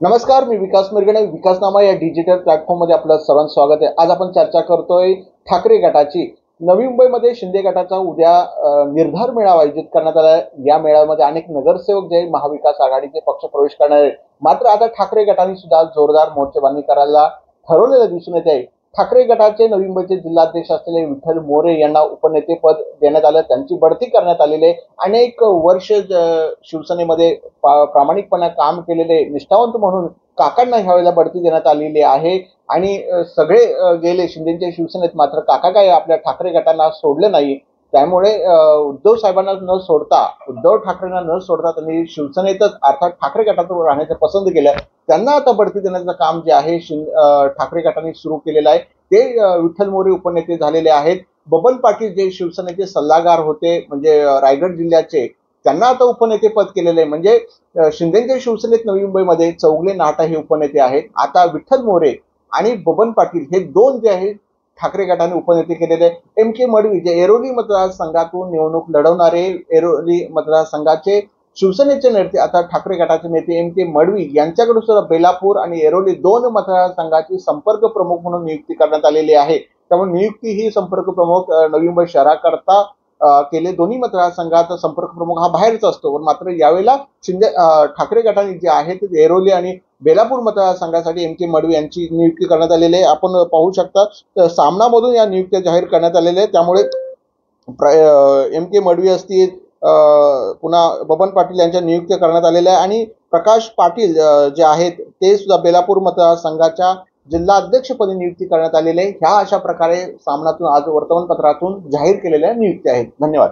नमस्कार, मी विकास मिरगणे. विकासनामा या डिजिटल प्लॅटफॉर्ममध्ये आपलं सर्वांचं स्वागत आहे. आज आपण चर्चा करतोय ठाकरे गटाची. नवी मुंबईमध्ये शिंदे गटाचा उद्या निर्धार मेळावा आयोजित करण्यात आला आहे. या मेळाव्यामध्ये अनेक नगरसेवक जे महाविकास आघाडीचे पक्ष प्रवेश करणार आहेत. मात्र आता ठाकरे गटाने सुद्धा जोरदार मोर्चेबांधणी करायला ठरवलेलं दिसून येत आहे. ठाकरे गटाचे नवी मुंबईचे जिल्हाध्यक्ष असलेले विठ्ठल मोरे यांना उपनेतेपद देण्यात आलं. त्यांची बढती करण्यात आलेली आहे. अनेक वर्ष शिवसेनेमध्ये प्रामाणिकपणे काम केलेले निष्ठावंत म्हणून काकांना ह्यावेळेला बढती देण्यात आलेली आहे. आणि सगळे गेले शिंदेच्या शिवसेनेत, मात्र काका काय आपल्या ठाकरे गटाला सोडले नाही. त्यामुळे उद्धव ठाकरेंना न सोडता त्यांनी शिवसेनेतच अर्थात ठाकरे गटात राहण्याचं पसंत केलं. त्यांना आता बढती देण्याचं काम जे आहे ठाकरे गटाने सुरू केलेलं आहे. ते विठ्ठल मोरे उपनेते झालेले आहेत. बबन पाटील जे शिवसेनेचे सल्लागार होते, म्हणजे रायगड जिल्ह्याचे, त्यांना आता उपनेतेपद केलेले आहे. म्हणजे शिंदेच्या शिवसेनेत नवी मुंबईमध्ये चौगले नाटा हे उपनेते आहेत. आता विठ्ठल मोरे आणि बबन पाटील हे दोन जे आहेत ठाकरे गटाने उपनेते केलेले. एम के मडवी जे एरोली मतदारसंघातून निवडणूक लढवणारे, एरोली मतदारसंघाचे शिवसेनेचे नेते, आता ठाकरे गटाचे नेते एम के मडवी यांच्याकडून सुद्धा बेलापूर आणि एरोली दोन मतदारसंघाची संपर्क प्रमुख म्हणून नियुक्ती करण्यात आलेली आहे. त्यामुळे नियुक्ती ही संपर्क प्रमुख नवी मुंबई शहराकरता केले. दोन्ही मतदारसंघात संपर्क प्रमुख हा बाहेरच असतो. पण मात्र यावेळेला ठाकरे गटाने जे आहेत एरोली आणि बेलापूर मतदारसंघासाठी एम के मडवी यांची नियुक्ती करण्यात आलेली आहे. आपण पाहू शकता सामनामधून या नियुक्त्या जाहीर करण्यात आलेल्या आहेत. त्यामुळे एम के मडवी असतील, पुन्हा बबन पाटील यांच्या नियुक्त्या करण्यात आलेल्या आहे. आणि प्रकाश पाटील जे आहेत ते सुद्धा बेलापूर मतदारसंघाच्या जिल्हा अध्यक्षपदी नियुक्ती करण्यात आलेली आहे. ह्या अशा प्रकारे सामनातून आज वर्तमानपत्रातून जाहीर केलेल्या नियुक्त्या आहेत. धन्यवाद.